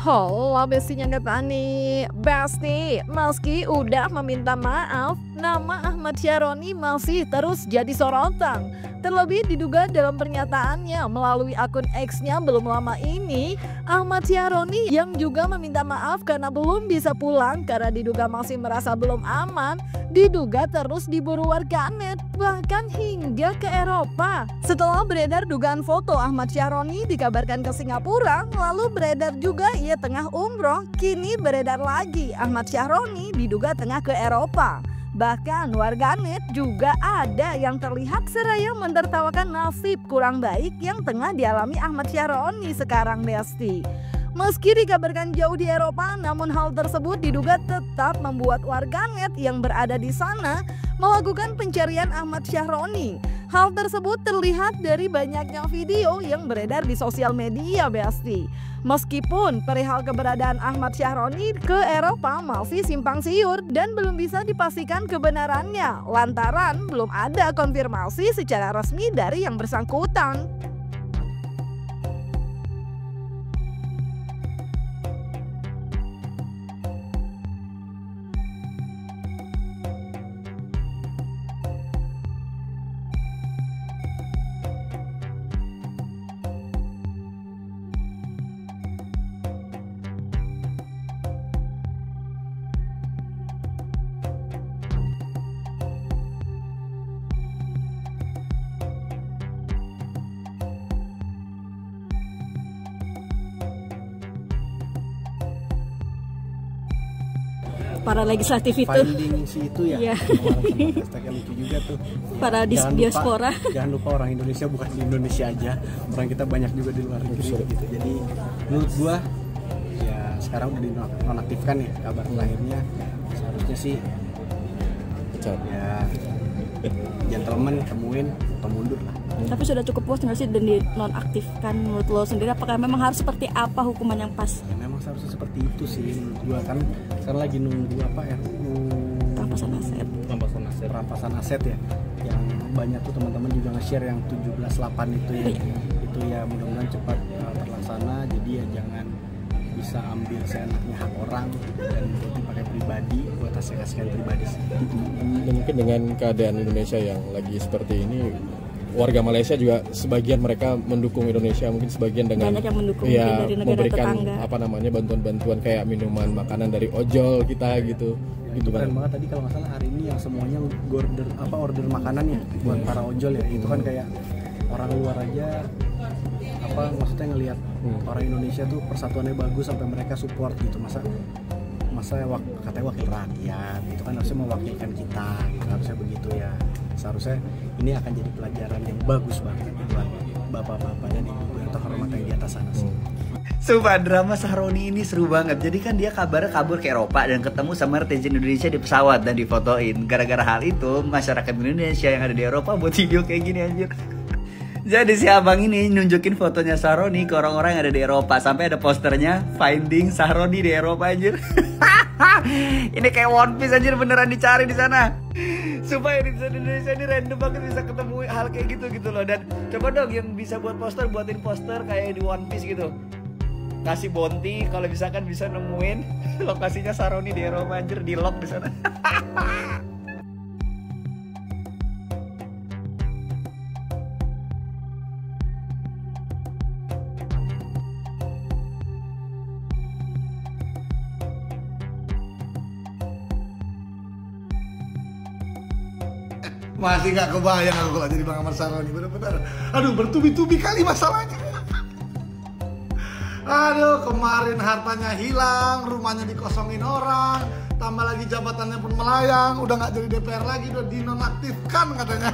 Halo bestinya Netani. Besti, meski udah meminta maaf, nama Ahmad Syaroni masih terus jadi sorotan. Terlebih diduga dalam pernyataannya melalui akun X-nya belum lama ini, Ahmad Syaroni yang juga meminta maaf karena belum bisa pulang karena diduga masih merasa belum aman, diduga terus diburu warganet, bahkan hingga ke Eropa. Setelah beredar dugaan foto Ahmad Syaroni dikabarkan ke Singapura, lalu beredar juga ia tengah umroh, kini beredar lagi Ahmad Syaroni diduga tengah ke Eropa. Bahkan warganet juga ada yang terlihat seraya mentertawakan nasib kurang baik yang tengah dialami Ahmad Syaroni sekarang, Besti. Meski dikabarkan jauh di Eropa, namun hal tersebut diduga tetap membuat warganet yang berada di sana melakukan pencarian Ahmad Syaroni. Hal tersebut terlihat dari banyaknya video yang beredar di sosial media, Besti. Meskipun perihal keberadaan Ahmad Syaroni ke Eropa masih simpang siur dan belum bisa dipastikan kebenarannya, lantaran belum ada konfirmasi secara resmi dari yang bersangkutan. Para legislatif itu finding si itu ya, hashtagnya lucu juga tuh. Para diaspora. Jangan lupa orang Indonesia bukan di Indonesia aja, orang kita banyak juga di luar negeri gitu. Jadi menurut gua ya sekarang udah dinonaktifkan ya kabar lahirnya, seharusnya sih ya gentleman temuin atau mundur lah. Tapi sudah cukup puas nggak sih dan dinonaktifkan menurut lo sendiri? Apakah memang harus seperti apa hukuman yang pas? Ya memang seharusnya seperti itu sih menurut gua, kan sekarang lagi nunggu apa RUU perampasan aset ya, yang banyak tuh teman-teman juga nge-share yang 17.8 itu ya. Itu ya mudah-mudahan cepat terlaksana, jadi ya jangan bisa ambil seenaknya hak orang dan dipakai pribadi buat hasil-hasil pribadi sih. Dan mungkin dengan keadaan Indonesia yang lagi seperti ini, warga Malaysia juga sebagian mereka mendukung Indonesia, mungkin sebagian dengan banyak yang mendukung ya, dari negara memberikan tetangga. apa namanya bantuan-bantuan kayak minuman, makanan dari ojol kita gitu. Ya, itu keren banget tadi kalau nggak salah hari ini yang semuanya order makanan ya buat para ojol ya. Itu kan kayak orang luar aja maksudnya ngelihat orang Indonesia tuh persatuannya bagus sampai mereka support gitu. Masa katanya wakil rakyat itu kan harusnya mewakilkan kita gitu, harusnya begitu ya. Seharusnya ini akan jadi pelajaran yang bagus banget buat bapak-bapak dan ibu yang terhormat yang di atas sana sih. Sumpah drama Syaroni ini seru banget. Jadi kan dia kabarnya kabur ke Eropa dan ketemu sama netizen Indonesia di pesawat dan difotoin. Gara-gara hal itu masyarakat Indonesia yang ada di Eropa buat video kayak gini anjir. Jadi si abang ini nunjukin fotonya Syaroni ke orang-orang yang ada di Eropa. Sampai ada posternya Finding Syaroni di Eropa anjir. Ini kayak One Piece anjir, beneran dicari di sana. Supaya di Indonesia ini random banget bisa ketemu hal kayak gitu loh. Dan coba dong yang bisa buat poster, buatin poster kayak di One Piece gitu. Kasih bounty kalau misalkan bisa nemuin lokasinya Syaroni di Eropa anjir, di lock di sana. Masih nggak kebayang aku kalau jadi Bang Ahmad Syaroni, bener-bener. Aduh, bertubi-tubi kali masalahnya. Aduh, kemarin hartanya hilang, rumahnya dikosongin orang, tambah lagi jabatannya pun melayang, udah nggak jadi DPR lagi, udah dinonaktifkan katanya.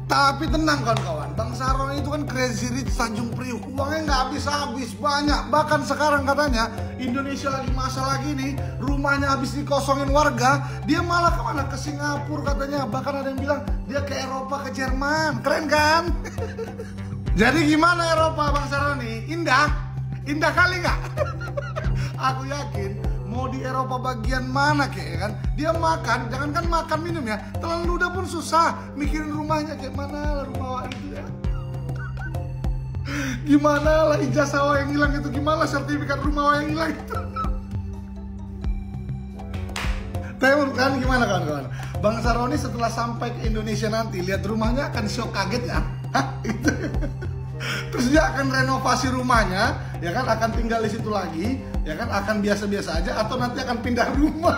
Tapi tenang kawan-kawan, Bang Syaroni itu kan crazy rich Tanjung Priuk, uangnya nggak habis-habis, banyak. Bahkan sekarang katanya Indonesia lagi masalah gini, rumahnya habis dikosongin warga, dia malah kemana? Ke Singapura katanya. Bahkan ada yang bilang dia ke Eropa, ke Jerman, keren kan? Jadi gimana Eropa Bang Syaroni? Indah? Indah kali nggak? Aku yakin mau di Eropa bagian mana kayak kan, dia makan, jangankan makan minum ya, telan ludah pun susah, mikirin rumahnya kayak mana rumah itu ya. Gimana lah ijazah yang hilang itu, gimana sertifikat rumah yang hilang itu. Tapi kan gimana kawan-kawan? Bang Saroni setelah sampai ke Indonesia nanti lihat rumahnya akan shock kaget ya. Hah? Gitu. Terus dia akan renovasi rumahnya, ya kan, akan tinggal di situ lagi, ya kan, akan biasa-biasa aja atau nanti akan pindah rumah.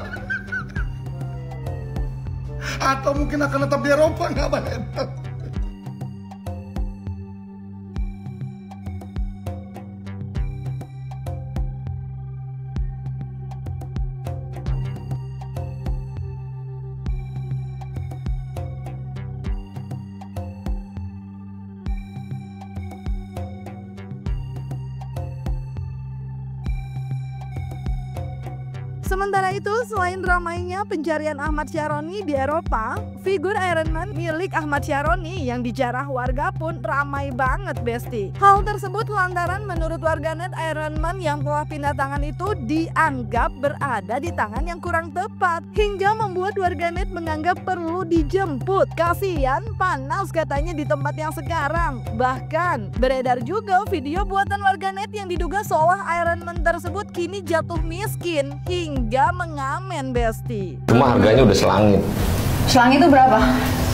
Atau mungkin akan tetap di Eropa, nggak banyak. Sementara itu, selain ramainya pencarian Ahmad Syaroni di Eropa, figur Iron Man milik Ahmad Syaroni yang dijarah warga pun ramai banget, Besti. Hal tersebut lantaran menurut warganet Iron Man yang telah pindah tangan itu dianggap berada di tangan yang kurang tepat, hingga membuat warganet menganggap perlu dijemput. Kasian, panas katanya di tempat yang sekarang. Bahkan beredar juga video buatan warganet yang diduga seolah Iron Man tersebut kini jatuh miskin hingga mengamen, Besti. Cuma harganya udah selangit. Selangit itu berapa?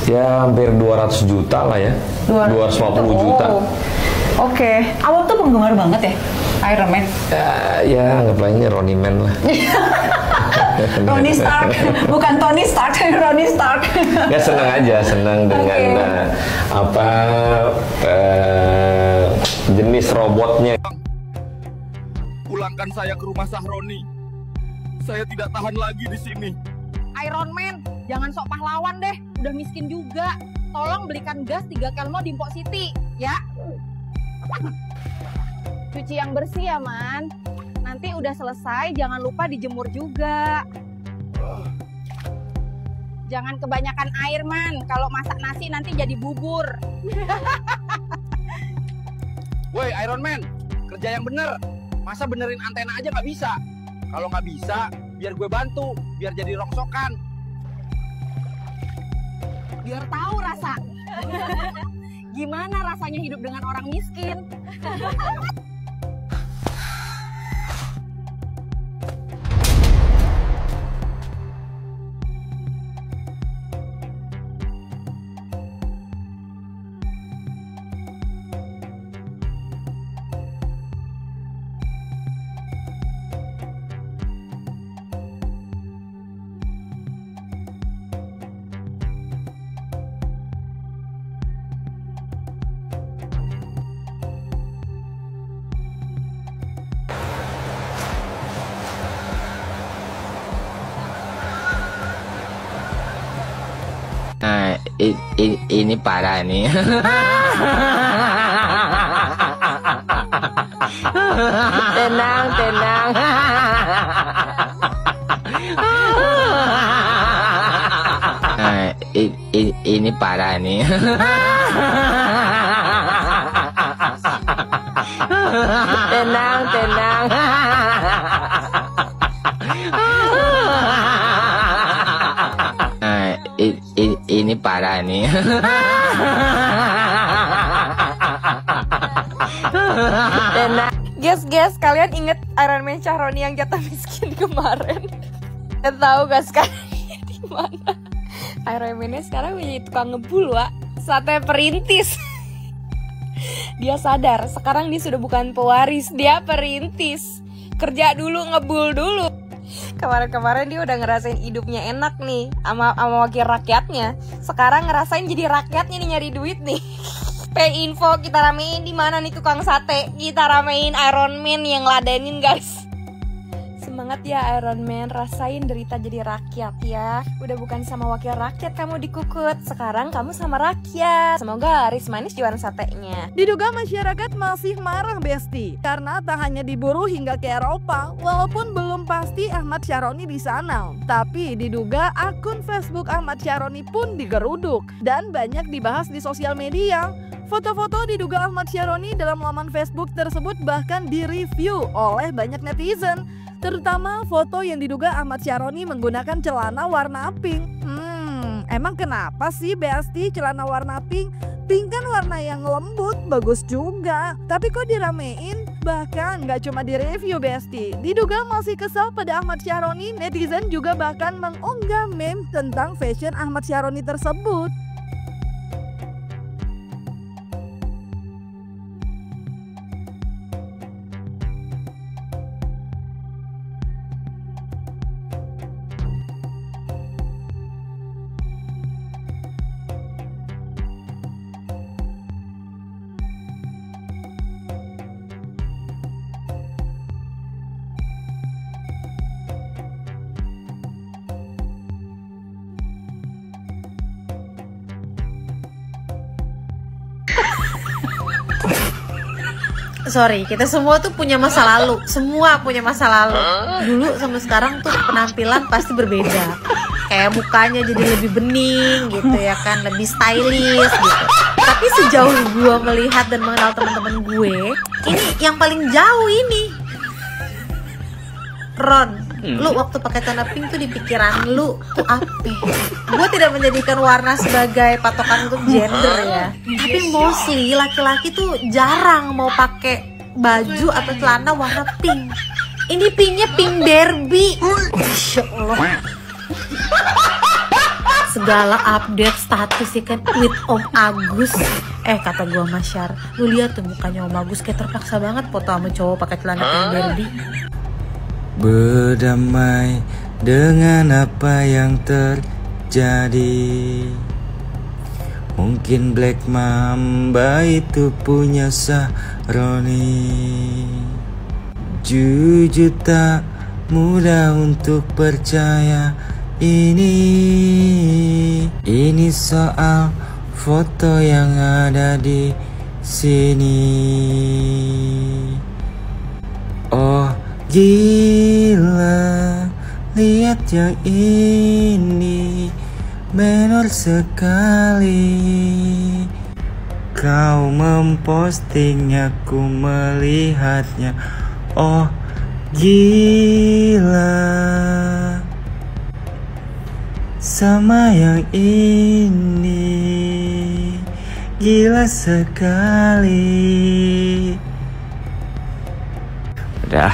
Ya hampir 200 juta lah ya. 250 juta. Oke. Awal tuh penggemar banget ya Iron Man. Ya anggaplah ini Ronnie Man lah. Tony Stark, bukan Tony Stark, Ronnie Stark. Ya senang aja, senang dengan jenis robotnya. Pulangkan saya ke rumah Sahroni. Saya tidak tahan lagi di sini. Iron Man, jangan sok pahlawan deh. Udah miskin juga. Tolong belikan gas 3 kelmo di Mpok Siti, ya. Cuci yang bersih ya, Man. Nanti udah selesai, jangan lupa dijemur juga. Jangan kebanyakan air, Man. Kalau masak nasi nanti jadi bubur. Woi, Iron Man, kerja yang bener. Masa benerin antena aja nggak bisa? Kalau nggak bisa, biar gue bantu, biar jadi rongsokan. Biar tahu rasa. Gimana rasanya hidup dengan orang miskin? Nah, ini parah nih. Tenang, tenang. Nah, ini parah nih. Tenang, tenang. Ini parah nih. Guys, kalian inget Iron Man Syaroni yang jatuh miskin kemarin? Kalian tahu gak sekarang di mana? Iron Man-nya sekarang menjadi tukang ngebul, Wak. Sate perintis. Dia sadar sekarang dia sudah bukan pewaris, dia perintis. Kerja dulu, ngebul dulu. Kemarin-kemarin dia udah ngerasain hidupnya enak nih sama wakil rakyatnya. Sekarang ngerasain jadi rakyatnya nih, nyari duit nih. Pay info, kita ramein di mana nih tukang sate. Kita ramein Iron Man yang ladenin, guys. Semangat ya Iron Man, rasain derita jadi rakyat ya. Udah bukan sama wakil rakyat kamu dikukut, sekarang kamu sama rakyat. Semoga laris manis jualan satenya. Diduga masyarakat masih marah, Besti, karena tak hanya diburu hingga ke Eropa, walaupun belum pasti Ahmad Syaroni di sana. Tapi diduga akun Facebook Ahmad Syaroni pun digeruduk dan banyak dibahas di sosial media. Foto-foto diduga Ahmad Syaroni dalam laman Facebook tersebut bahkan direview oleh banyak netizen. Terutama foto yang diduga Ahmad Syaroni menggunakan celana warna pink. Emang kenapa sih Besti celana warna pink? Pink kan warna yang lembut, bagus juga. Tapi kok diramein? Bahkan gak cuma di review Besti, diduga masih kesal pada Ahmad Syaroni, netizen juga bahkan mengunggah meme tentang fashion Ahmad Syaroni tersebut. Sorry, kita semua tuh punya masa lalu. Semua punya masa lalu. Dulu sama sekarang tuh penampilan pasti berbeda. Kayak mukanya jadi lebih bening gitu ya kan, lebih stylish gitu. Tapi sejauh gue melihat dan mengenal teman-teman gue, ini yang paling jauh ini. Ron, lu waktu pakai celana pink tuh di pikiran lu tuh apa? Gue tidak menjadikan warna sebagai patokan untuk gender ya. Tapi mostly laki-laki tuh jarang mau pakai baju atau celana warna pink. Ini pinknya pink Barbie. Masya Allah. Segala update status ya kan with Om Agus. Kata gua Masyar, lu lihat tuh mukanya Om Agus kayak terpaksa banget foto sama cowok pakai celana pink Barbie. Berdamai dengan apa yang terjadi. Mungkin Black Mamba itu punya Syaroni. Jujur tak mudah untuk percaya ini soal foto yang ada di sini. Oh gila, lihat yang ini, menor sekali. Kau mempostingnya, ku melihatnya. Oh gila, sama yang ini, gila sekali. Udah.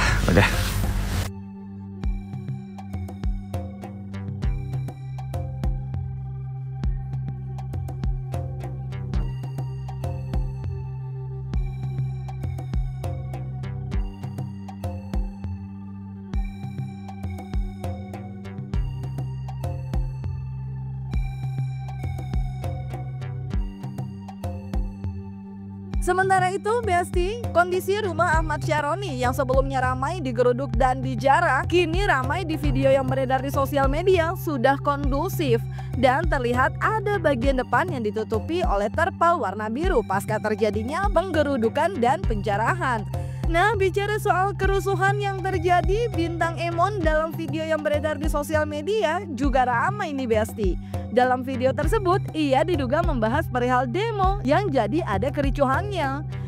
Sementara itu, Besti, kondisi rumah Ahmad Syaroni yang sebelumnya ramai digeruduk dan dijarah, kini ramai di video yang beredar di sosial media sudah kondusif dan terlihat ada bagian depan yang ditutupi oleh terpal warna biru pasca terjadinya penggerudukan dan penjarahan. Nah, bicara soal kerusuhan yang terjadi, bintang Emon dalam video yang beredar di sosial media juga ramai nih Besti. Dalam video tersebut, ia diduga membahas perihal demo yang jadi ada kericuhannya.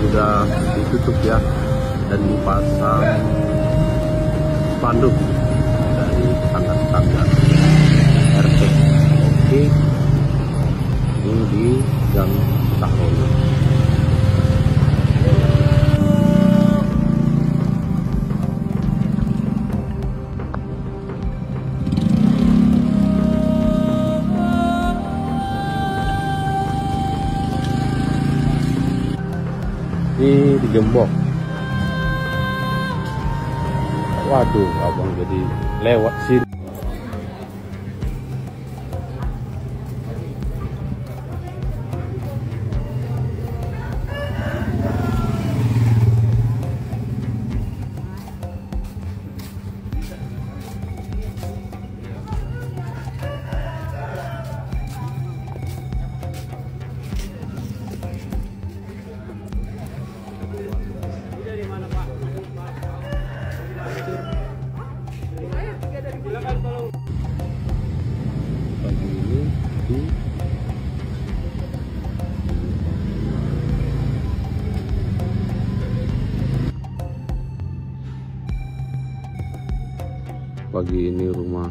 Sudah ditutup ya dan dipasang spanduk dari tangga-tangga RT. Oke, ini di Gang Syaroni. Ini di Gembok. Waduh, abang jadi lewat sini. Pagi ini rumah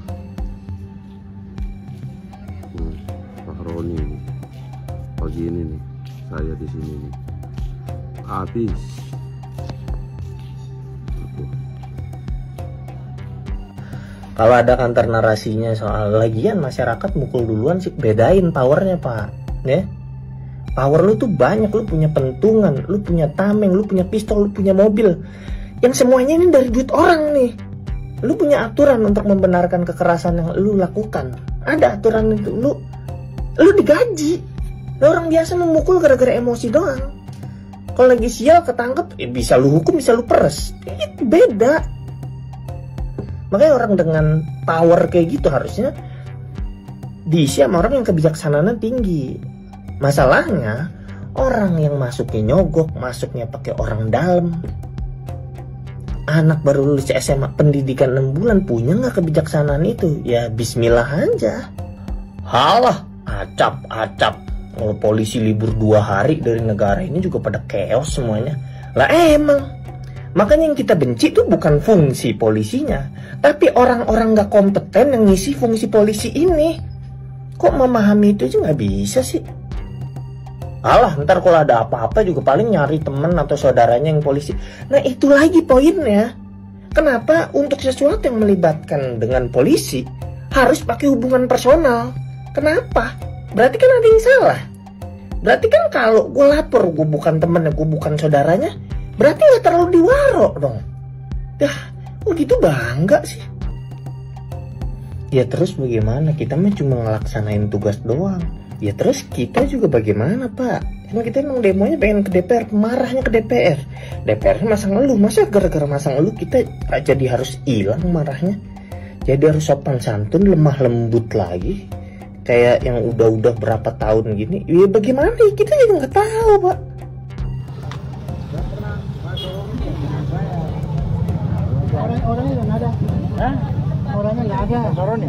Sahroni nih. Pagi ini nih saya di sini nih habis. Kalau ada kantor narasinya soal lagian masyarakat mukul duluan sih, bedain powernya pak, ya. Power lu tuh banyak, lu punya pentungan, lu punya tameng, lu punya pistol, lu punya mobil, yang semuanya ini dari duit orang nih. Lu punya aturan untuk membenarkan kekerasan yang lu lakukan. Ada aturan itu, lu digaji. Nah, orang biasa memukul gara-gara emosi doang. Kalau lagi sial ketangkep, bisa lu hukum, bisa lu peres. Itu beda. Makanya orang dengan power kayak gitu harusnya diisi sama orang yang kebijaksanaannya tinggi. Masalahnya orang yang masuknya nyogok, masuknya pakai orang dalam. Anak baru lulus SMA pendidikan 6 bulan punya nggak kebijaksanaan itu? Ya bismillah aja. Halah, acap. Kalau polisi libur 2 hari dari negara ini juga pada chaos semuanya. Lah emang. Makanya yang kita benci tuh bukan fungsi polisinya, tapi orang-orang nggak kompeten yang ngisi fungsi polisi ini. Kok memahami itu aja nggak bisa sih? Alah, ntar kalau ada apa-apa juga paling nyari temen atau saudaranya yang polisi. Nah itu lagi poinnya. Kenapa untuk sesuatu yang melibatkan dengan polisi harus pakai hubungan personal? Kenapa? Berarti kan ada yang salah. Berarti kan kalau gue lapor gue bukan temennya, gue bukan saudaranya, berarti gak terlalu diwaro dong. Dah, kok gitu bangga sih? Ya terus bagaimana? Kita mah cuma ngelaksanain tugas doang. Ya terus kita juga bagaimana pak? Emang kita emang demonya pengen ke DPR, marahnya ke DPR. DPR masang ngeluh, masa gara-gara masang ngeluh kita jadi harus hilang marahnya? Jadi harus sopan santun, lemah lembut lagi. Kayak yang udah berapa tahun gini. Ya bagaimana? Kita juga nggak tahu pak. Orangnya nggak ada. Hah? Orangnya nggak ada. Sahroni?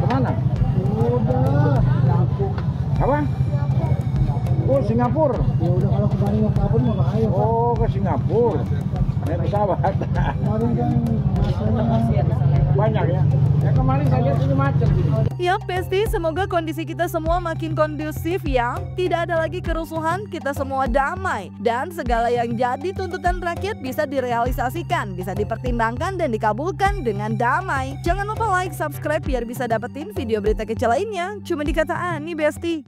Kemana? Udah. Apa? Oh Singapura. Ya udah kalau kemarin mau kabur mau ayo. Oh ke Singapura. Naik pesawat. Kemarin kan banyak ya. Ya kemarin saya lihat ini macet. Ya Besti, semoga kondisi kita semua makin kondusif ya. Tidak ada lagi kerusuhan, kita semua damai. Dan segala yang jadi tuntutan rakyat bisa direalisasikan, bisa dipertimbangkan dan dikabulkan dengan damai. Jangan lupa like, subscribe biar bisa dapetin video berita kecil lainnya. Cuma di Kata Ani Besti.